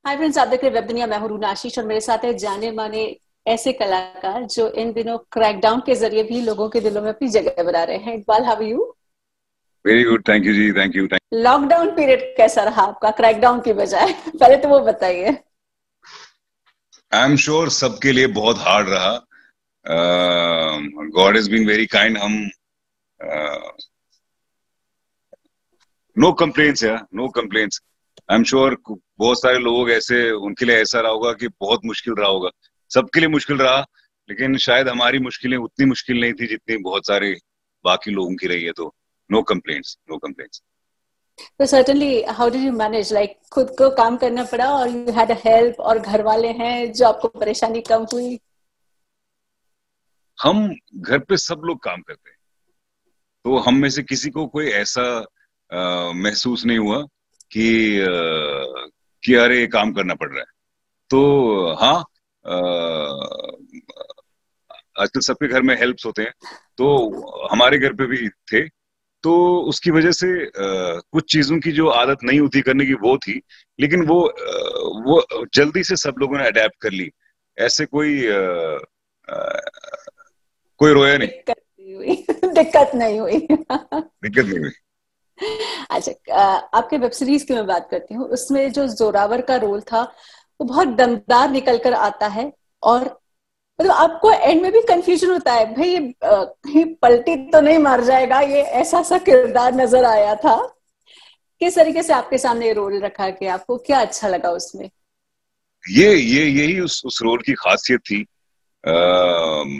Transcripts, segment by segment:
Hi friends, आप देख रहे हैं वेब दुनिया। मैं हूं रूना आशीष और मेरे साथ है जाने माने ऐसे कलाकार जो इन दिनों क्रैकडाउन के जरिए भी लोगों के दिलों में अपनी जगह बना रहे हैं। Iqbal, how are you? Very good, thank you जी, थैंक यू। लॉकडाउन पीरियड कैसा रहा आपका क्रैकडाउन की बजाय? पहले तो वो बताइए। आई एम श्योर सबके लिए बहुत हार्ड रहा। God is been very kind. हम नो कंप्लेंट्स यार, no complaints. I am sure बहुत सारे लोग ऐसे, उनके लिए ऐसा रहा होगा कि बहुत मुश्किल रहा होगा। सबके लिए मुश्किल रहा, लेकिन शायद हमारी मुश्किलें उतनी मुश्किल नहीं थी जितनी बहुत सारे बाकी लोगों की रही है। तो नो कंप्लेंट्स, नो कंप्लेंट्स। तो certainly how did you manage, like खुद को काम करना पड़ा और यू हैड अ हेल्प, और घर वाले हैं जो आपको परेशानी कम हुई? हम घर पे सब लोग काम करते हैं, तो हम में से किसी को कोई ऐसा महसूस नहीं हुआ कि अरे ये काम करना पड़ रहा है। तो हाँ, आजकल सबके घर में हेल्प्स होते हैं, तो हमारे घर पे भी थे। तो उसकी वजह से कुछ चीजों की जो आदत नहीं होती करने की वो थी, लेकिन वो जल्दी से सब लोगों ने अडेप्ट कर ली। ऐसे कोई रोया नहीं। दिक्कत नहीं हुई? दिक्कत नहीं हुई। दिक्कत नहीं हुई। अच्छा, आपके वेब सीरीज की मैं बात करती हूँ। उसमें जो जोरावर का रोल था वो बहुत दमदार निकल कर आता है, और मतलब आपको एंड में भी कंफ्यूजन होता है, भाई ये कहीं पलटी तो नहीं मार जाएगा, ये ऐसा सा किरदार नजर आया था। किस तरीके से आपके सामने ये रोल रखा गया, आपको क्या अच्छा लगा उसमें? यही उस रोल की खासियत थी। अम,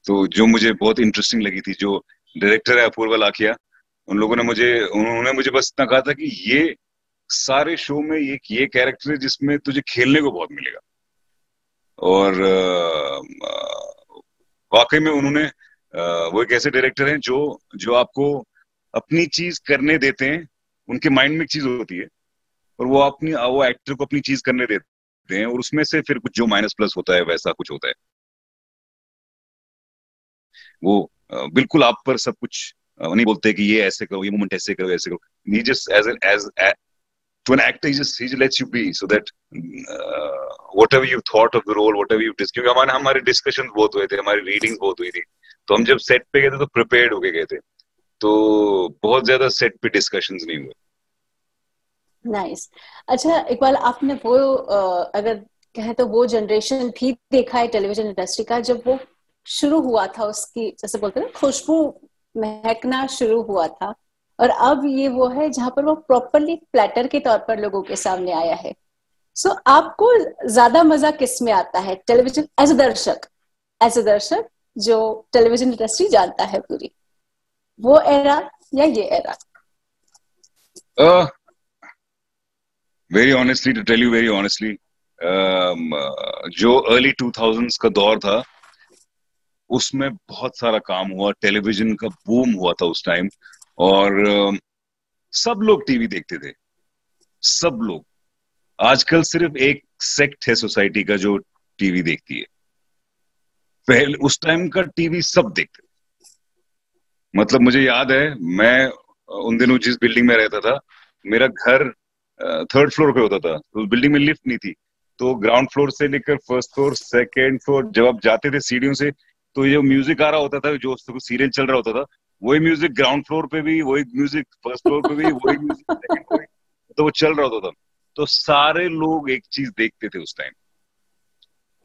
तो जो मुझे बहुत इंटरेस्टिंग लगी थी, जो डायरेक्टर है अपूर्वा लाखिया, उन्होंने मुझे बस इतना कहा था कि ये सारे शो में ये कैरेक्टर है जिसमें तुझे खेलने को बहुत मिलेगा। और वाकई में वो एक ऐसे डायरेक्टर हैं जो जो आपको अपनी चीज करने देते हैं। उनके माइंड में एक चीज होती है, और वो एक्टर को अपनी चीज करने देते हैं, और उसमें से फिर कुछ जो माइनस प्लस होता है वैसा कुछ होता है। वो बिल्कुल आप पर सब कुछ नहीं बोलते कि ये ऐसे करो, ये मूवमेंट ऐसे करो, ऐसे करो। He just as to an actor, he just lets you be, so that whatever you thought of the role, whatever you क्योंकि हमारे डिस्कशन बहुत हुए थे, हमारी रीडिंग बहुत हुई थी। तो हम जब सेट पे गए थे तो प्रिपेयर्ड होके गए थे, तो बहुत ज्यादा सेट पे डिस्कशंस नहीं हुए। नाइस। अच्छा इकबाल, आपने वो अगर कहें तो वो जनरेशन भी देखा है टेलीविजन इंडस्ट्री का, जब वो शुरू हुआ था, उसकी जैसे बोलते हैं ना, खुशबू महकना शुरू हुआ था, और अब ये वो है जहां पर वो प्रॉपरली प्लेटर के तौर पर लोगों के सामने आया है। सो आपको ज्यादा मजा किस में आता है, टेलीविजन एज अ दर्शक, एज अ दर्शक जो टेलीविजन इंडस्ट्री जानता है पूरी, वो एरा या ये era? Very honestly, to tell you very honestly, जो अर्ली 2000s का दौर था, उसमें बहुत सारा काम हुआ, टेलीविजन का बूम हुआ था उस टाइम। और सब लोग टीवी देखते थे, सब लोग। आजकल सिर्फ एक सेक्ट है सोसाइटी का जो टीवी देखती है। पहले उस टाइम का टीवी सब देखते थे। मतलब मुझे याद है, मैं उन दिनों जिस बिल्डिंग में रहता था, मेरा घर थर्ड फ्लोर पे होता था, तो उस बिल्डिंग में लिफ्ट नहीं थी। तो ग्राउंड फ्लोर से लेकर फर्स्ट फ्लोर, सेकेंड फ्लोर, जब आप जाते थे सीढ़ियों से, तो ये म्यूजिक आ रहा होता था, जो सीरियल चल रहा होता था, वही म्यूजिक ग्राउंड फ्लोर पे भी, वही म्यूजिक फर्स्ट फ्लोर पे भी, वही म्यूजिक सेकंड फ्लोर पे, तो वो चल रहा होता था। तो सारे लोग एक चीज देखते थे उस टाइम,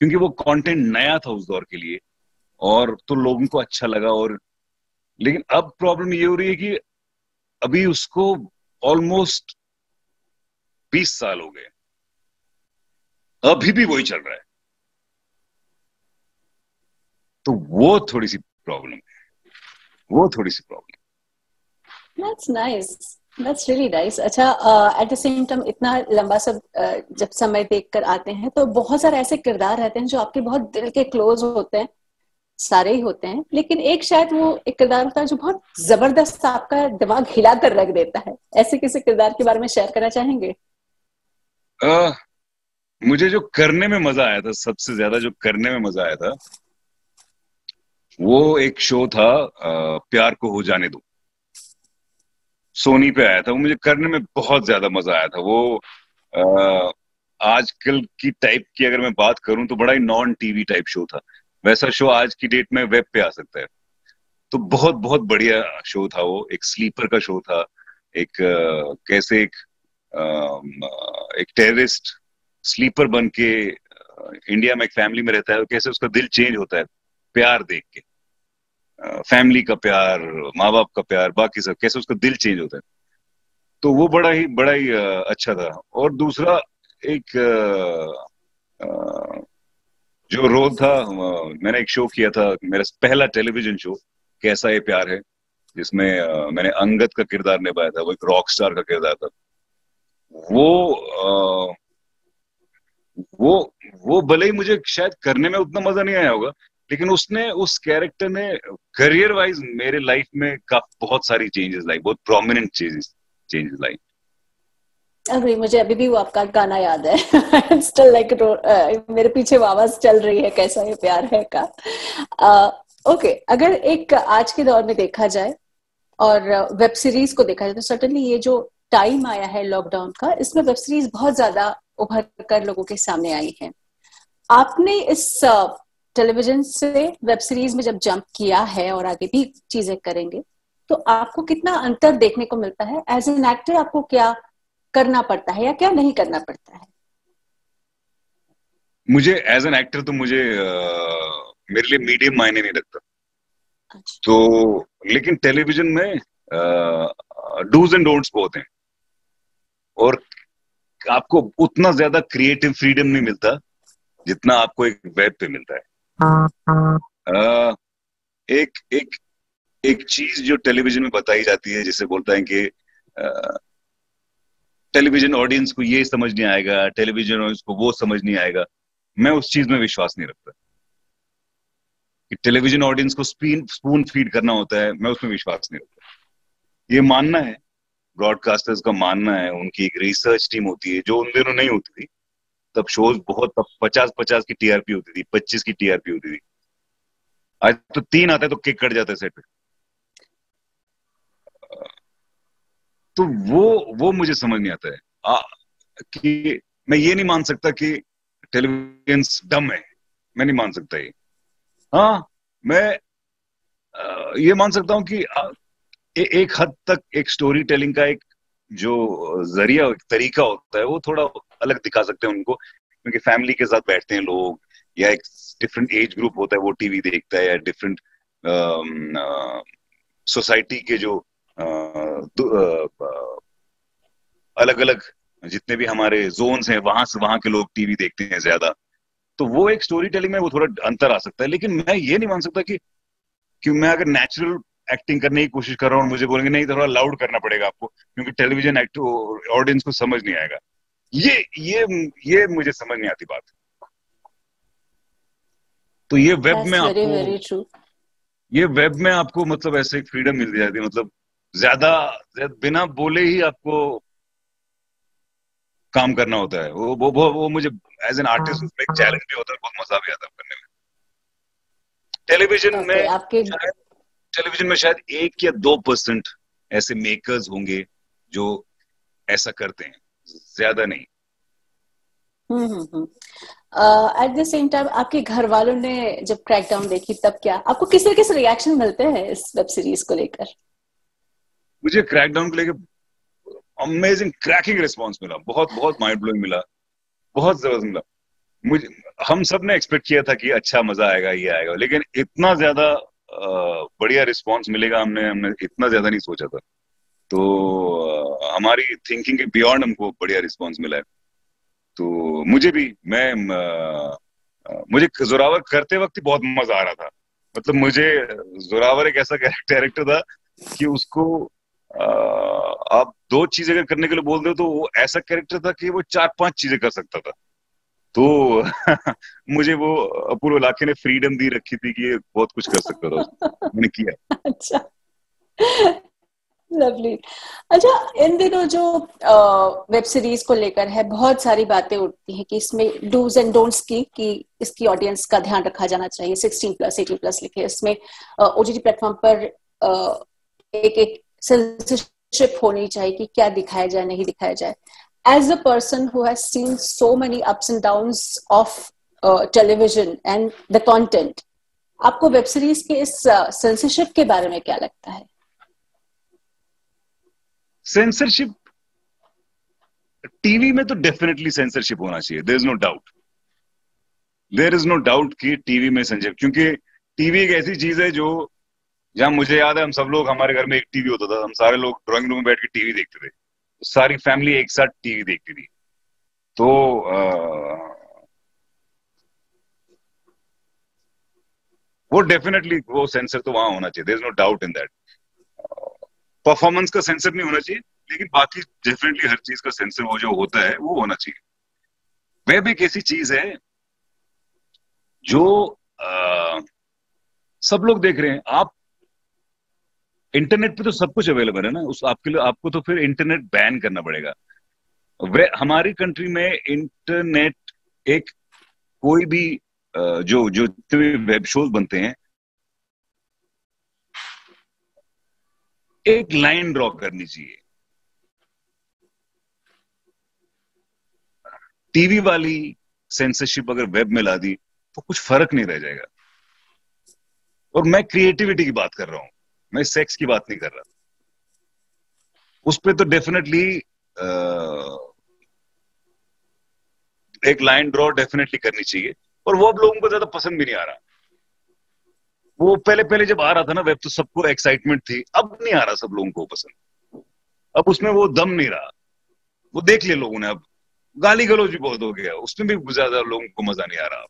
क्योंकि वो कंटेंट नया था उस दौर के लिए, और तो लोगों को अच्छा लगा। और लेकिन अब प्रॉब्लम ये हो रही है कि अभी उसको ऑलमोस्ट 20 साल हो गए, अभी भी वही चल रहा है। तो वो थोड़ी सी प्रॉब्लम है, वो थोड़ी सी problem. That's nice. That's really nice. अच्छा, एट द सेम टाइम इतना लंबा सब जब समय देख कर आते हैं तो बहुत सारे ऐसे किरदार रहते हैं जो आपके बहुत दिल के क्लोज होते हैं। सारे ही होते हैं, लेकिन एक शायद वो एक किरदार होता है जो बहुत जबरदस्त आपका दिमाग हिला कर रख देता है। ऐसे किसी किरदार के बारे में शेयर करना चाहेंगे? मुझे जो करने में मजा आया था, सबसे ज्यादा जो करने में मजा आया था, वो एक शो था, प्यार को हो जाने दो। सोनी पे आया था, वो मुझे करने में बहुत ज्यादा मजा आया था। वो आजकल की टाइप की अगर मैं बात करूं तो बड़ा ही नॉन टीवी टाइप शो था। वैसा शो आज की डेट में वेब पे आ सकता है। तो बहुत बहुत बढ़िया शो था वो। एक स्लीपर का शो था। एक कैसे एक टेररिस्ट स्लीपर बन के इंडिया में एक फैमिली में रहता है, और कैसे उसका दिल चेंज होता है प्यार देख के। फैमिली का प्यार, माँ बाप का प्यार, बाकी सब, कैसे उसका दिल चेंज होता है। तो वो बड़ा ही अच्छा था। और दूसरा एक जो रोल था, मैंने एक शो किया था, मेरा पहला टेलीविजन शो, कैसा ये प्यार है, जिसमें मैंने अंगद का किरदार निभाया था। वो एक रॉक स्टार का किरदार था। वो वो वो भले ही मुझे शायद करने में उतना मजा नहीं आया होगा, लेकिन उसने, उस कैरेक्टर ने करियर वाइज मेरे लाइफ में का बहुत सारी चेंजेस लाई, बहुत प्रोमिनेंट चेंजेस लाई। अभी मुझे अभी भी वो आपका गाना याद है। स्टिल लाइक मेरे पीछे वो आवाज चल रही है, कैसा ये प्यार है का। ओके, अगर एक आज के दौर में देखा जाए और वेब सीरीज को देखा जाए, तो सर्टेनली ये जो टाइम आया है लॉकडाउन का, इसमें वेब सीरीज बहुत ज्यादा उभर कर लोगों के सामने आई है। आपने इस टेलीविजन से वेब सीरीज में जब जंप किया है और आगे भी चीजें करेंगे, तो आपको कितना अंतर देखने को मिलता है? एज एन एक्टर आपको क्या करना पड़ता है या क्या नहीं करना पड़ता है? मुझे एज एन एक्टर तो मुझे मेरे लिए मीडियम मायने नहीं रखता। अच्छा। तो लेकिन टेलीविजन में डूज एंड डोंट्स बहुत हैं, और आपको उतना ज्यादा क्रिएटिव फ्रीडम नहीं मिलता जितना आपको एक वेब पे मिलता है। एक एक एक चीज जो टेलीविजन में बताई जाती है, जिसे बोलता है कि टेलीविजन ऑडियंस को ये समझ नहीं आएगा, टेलीविजन ऑडियंस को वो समझ नहीं आएगा, मैं उस चीज में विश्वास नहीं रखता। कि टेलीविजन ऑडियंस को स्पून फीड करना होता है, मैं उसमें विश्वास नहीं रखता। ये मानना है, ब्रॉडकास्टर्स का मानना है, उनकी एक रिसर्च टीम होती है, जो उन दिनों नहीं होती थी। तब शोज बहुत, तब 50-50 की टीआरपी होती थी, 25 की टीआरपी होती थी। आज तो 3 आता है तो केक कट जाता है सेट पे। तो वो मुझे समझ नहीं आता है। कि मैं ये नहीं मान सकता कि टेलीविजन डम है, मैं नहीं मान सकता ये। हाँ, मैं ये मान सकता हूँ कि एक हद तक एक स्टोरी टेलिंग का एक जो जरिया, एक तरीका होता है, वो थोड़ा अलग दिखा सकते हैं उनको, क्योंकि फैमिली के साथ बैठते हैं लोग, या एक डिफरेंट एज ग्रुप होता है वो टीवी देखता है, या डिफरेंट सोसाइटी के जो अलग अलग जितने भी हमारे जोन्स हैं, वहां से वहां के लोग टीवी देखते हैं ज्यादा। तो वो एक स्टोरी टेलिंग में वो थोड़ा अंतर आ सकता है। लेकिन मैं ये नहीं मान सकता कि मैं अगर नेचुरल एक्टिंग करने की कोशिश कर रहा हूँ और मुझे बोलेंगे नहीं, थोड़ा लाउड करना पड़ेगा आपको क्योंकि टेलीविजन ऑडियंस को समझ नहीं आएगा, ये मुझे समझ नहीं आती बात। तो ये वेब में वेरी आपको, वेरी ट्रू। ये वेब में आपको मतलब ऐसे एक फ्रीडम मिल जाती है, मतलब ज्यादा बिना बोले ही आपको काम करना होता है। वो मुझे एज एन आर्टिस्ट उसमें एक चैलेंज भी होता है, बहुत मजा भी आता है करने में। टेलीविजन ओके, में आपके शायद टेलीविजन में शायद 1 या 2% ऐसे मेकर्स होंगे जो ऐसा करते हैं, ज्यादा नहीं। एट द सेम टाइम आपके घर वालों ने जब क्रैकडाउन देखी, तब क्या आपको किस तरीके से रिएक्शन मिलते हैं इस वेब सीरीज को लेकर? मुझे क्रैकडाउन को लेकर अमेजिंग क्रैकिंग रिस्पांस मिला, बहुत बहुत माइंड ब्लोइंग मिला, बहुत जबरदस्त मिला मुझे। हम सब ने एक्सपेक्ट किया था कि अच्छा मजा आएगा, ये आएगा, लेकिन इतना ज्यादा बढ़िया रिस्पांस मिलेगा हमने हमने इतना ज्यादा नहीं सोचा था। तो हमारी थिंकिंग के बियॉन्ड हमको बढ़िया रिस्पांस मिला है। तो मुझे भी, मुझे जोरावर करते वक्त ही बहुत मजा आ रहा था। मतलब मुझे जोरावर एक ऐसा कैरेक्टर था कि उसको आप 2 चीजें अगर करने के लिए बोल दो तो वो ऐसा कैरेक्टर था कि वो 4-5 चीजें कर सकता था। तो मुझे वो अपूर्व लाखे ने फ्रीडम दी रखी थी कि ये बहुत कुछ कर सकता था उसमें, मैंने किया। अच्छा, लवली। अच्छा, इन दिनों जो वेब सीरीज को लेकर है, बहुत सारी बातें उठती हैं कि इसमें डूज एंड डोंट्स की, कि इसकी ऑडियंस का ध्यान रखा जाना चाहिए, 16+, 18+ लिखे इसमें, ओटीटी प्लेटफॉर्म पर एक एक सेंसरशिप होनी चाहिए कि क्या दिखाया जाए, नहीं दिखाया जाए। as a person who has seen so many ups and downs of television and the content, आपको वेब सीरीज के इस सेंसरशिप के बारे में क्या लगता है? सेंसरशिप, टीवी में तो डेफिनेटली सेंसरशिप होना चाहिए, there is no doubt, there is no doubt कि टीवी में सेंसरशिप, क्योंकि टीवी एक ऐसी चीज है जो, जहां मुझे याद है हम सब लोग, हमारे घर में एक टीवी होता था, हम सारे लोग ड्राइंग रूम में बैठ के टीवी देखते थे, सारी फैमिली एक साथ टीवी देखती थी। तो वो डेफिनेटली वो सेंसर तो वहां होना चाहिए, there is no doubt in that. Performance का सेंसर नहीं होना चाहिए, लेकिन बाकी डेफिनेटली हर चीज का सेंसर वो जो होता है वो होना चाहिए। वेब एक ऐसी चीज है जो सब लोग देख रहे हैं। आप इंटरनेट पे तो सब कुछ अवेलेबल है ना, उस आपके लिए आपको तो फिर इंटरनेट बैन करना पड़ेगा। वे हमारी कंट्री में इंटरनेट, एक कोई भी जो जो वेब शोज बनते हैं, एक लाइन ड्रॉ करनी चाहिए। टीवी वाली सेंसरशिप अगर वेब में ला दी तो कुछ फर्क नहीं रह जाएगा। और मैं क्रिएटिविटी की बात कर रहा हूं, मैं सेक्स की बात नहीं कर रहा। उस पे तो डेफिनेटली एक लाइन ड्रॉ डेफिनेटली करनी चाहिए, और वो अब लोगों को ज्यादा पसंद भी नहीं आ रहा। वो पहले पहले जब आ रहा था ना वेब, तो सबको एक्साइटमेंट थी, अब नहीं आ रहा सब लोगों को पसंद। अब उसमें वो दम नहीं रहा, वो देख लिया लोगों ने। अब गाली गलौज भी बहुत हो गया, उसमें भी ज्यादा लोगों को मजा नहीं आ रहा।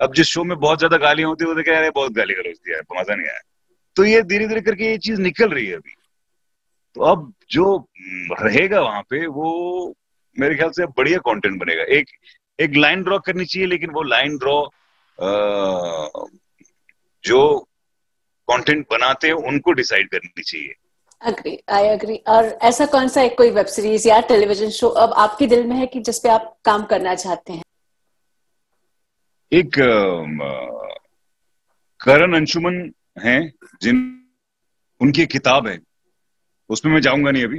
अब जिस शो में बहुत ज्यादा गालियां होती है वो कह रहे बहुत गाली गलौज दिया है, मजा नहीं आया। तो ये धीरे धीरे करके ये चीज निकल रही है अभी। तो अब जो रहेगा वहां पे, वो मेरे ख्याल से बढ़िया कंटेंट बनेगा। एक एक लाइन ड्रॉ करनी चाहिए, लेकिन वो लाइन ड्रॉ जो कंटेंट बनाते हैं उनको डिसाइड करनी चाहिए। Agree, I agree. और ऐसा कौन सा एक कोई वेब सीरीज या टेलीविजन शो अब आपके दिल में है कि जिसपे आप काम करना चाहते हैं? एक करण अंशुमन हैं, जिन उनकी एक किताब है, उसमें मैं जाऊंगा नहीं अभी,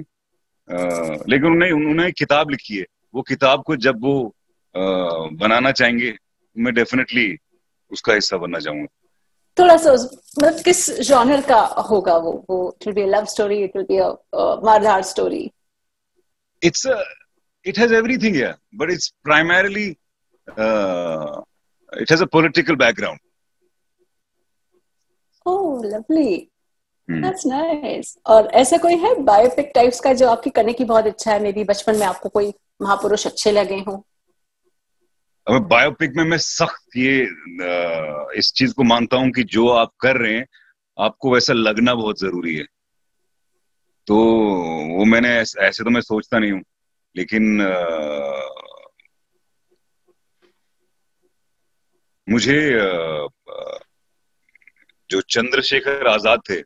लेकिन उन्होंने एक किताब लिखी है। वो किताब को जब वो बनाना चाहेंगे, मैं डेफिनेटली उसका हिस्सा बनना चाहूंगा। थोड़ा सा मतलब किस जॉनर का होगा वो? It will be a love story, it will be a मारधाड़ story? It has everything here, but it's primarily it has a political background. Oh lovely, that's nice. और ऐसा कोई है बायोपिक टाइप्स का जो आपकी करने की बहुत इच्छा है? मे बी बचपन में आपको कोई महापुरुष अच्छे लगे हों? अब बायोपिक में मैं सख्त ये इस चीज को मानता हूं कि जो आप कर रहे हैं, आपको वैसा लगना बहुत जरूरी है। तो वो मैंने ऐसे तो मैं सोचता नहीं हूं, लेकिन मुझे जो चंद्रशेखर आजाद थे,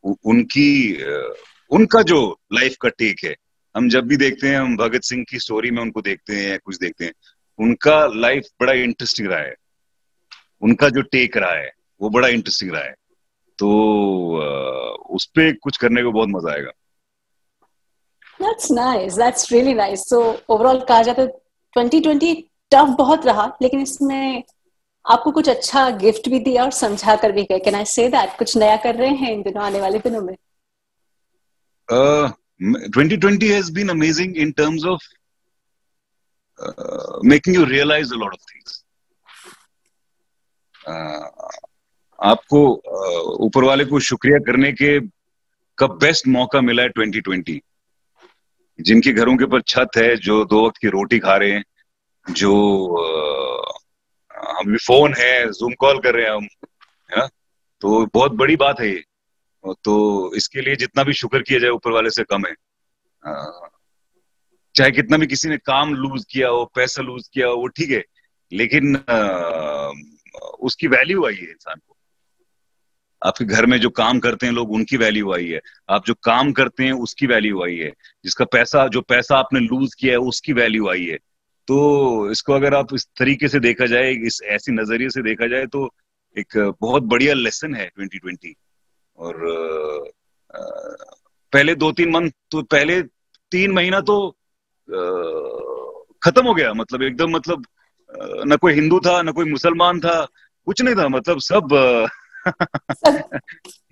उनकी उनका जो लाइफ का टेक है, हम जब भी देखते हैं, हम भगत सिंह की स्टोरी में उनको देखते हैं या कुछ देखते हैं, उनका लाइफ बड़ा इंटरेस्टिंग रहा है। उनका जो टेक रहा है वो बड़ा इंटरेस्टिंग रहा है। तो उस पे कुछ करने को बहुत मजा आएगा। That's nice, that's really nice. So overall कहा जाए तो 2020 टफ बहुत रहा, लेकिन इसमें आपको कुछ अच्छा गिफ्ट भी दिया और समझा कर भी गए। कैन आई से दैट कुछ नया कर रहे हैं इन दिनों, आने वाले दिनों में? 2020 has been amazing in terms of making you realize a lot of things. आपको ऊपर वाले को शुक्रिया करने के का बेस्ट मौका मिला है 2020। जिनके घरों के ऊपर छत है, जो 2 वक्त की रोटी खा रहे हैं, जो हम भी फोन है, जूम कॉल कर रहे हैं हम, है ना, तो बहुत बड़ी बात है ये। तो इसके लिए जितना भी शुक्र किया जाए ऊपर वाले से कम है। चाहे कितना भी किसी ने काम लूज किया हो, पैसा लूज किया हो, वो ठीक है, लेकिन उसकी वैल्यू आई है इंसान को। आपके घर में जो काम करते हैं लोग, उनकी वैल्यू आई है। आप जो काम करते हैं उसकी वैल्यू आई है। जो पैसा आपने लूज किया है उसकी वैल्यू आई है। तो इसको अगर आप इस तरीके से देखा जाए, इस ऐसी नजरिए से देखा जाए, तो एक बहुत बढ़िया लेसन है 2020। और पहले 2-3 मंथ तो, पहले 3 महीना तो खत्म हो गया, मतलब एकदम, मतलब न कोई हिंदू था न कोई मुसलमान था, कुछ नहीं था, मतलब सब सब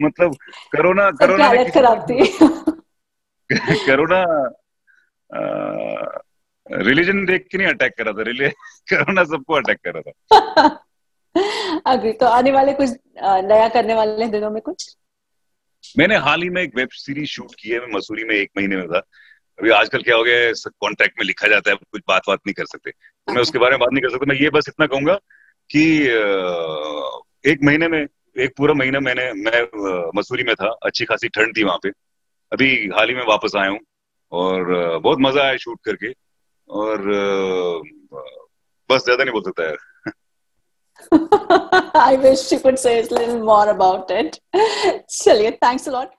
मतलब कोरोना सबकी कोरोना ने हालत किसी खराब थी। कोरोना रिलीजन देख के नहीं अटैक करा था, कोरोना सबको अटैक करा था। अग्री। तो आने वाले कुछ नया करने वाले हैं दिनों में कुछ? मैंने हाल ही में एक वेब सीरीज शूट की है, मैं मसूरी में 1 महीने में था। अभी आजकल क्या हो गया है, कॉन्ट्रैक्ट में लिखा जाता है, कुछ बात नहीं कर सकते, तो मैं अच्छा। उसके बारे में बात नहीं कर सकता। मैं ये बस इतना कहूंगा कि 1 महीने में, एक पूरा महीना मैं मसूरी में था, अच्छी खासी ठंड थी वहां पे। अभी हाल ही में वापस आया हूँ, और बहुत मजा आया शूट करके, और बस ज्यादा नहीं बोल सकता यार। I wish you could say a little more about it. चलिए, thanks a lot.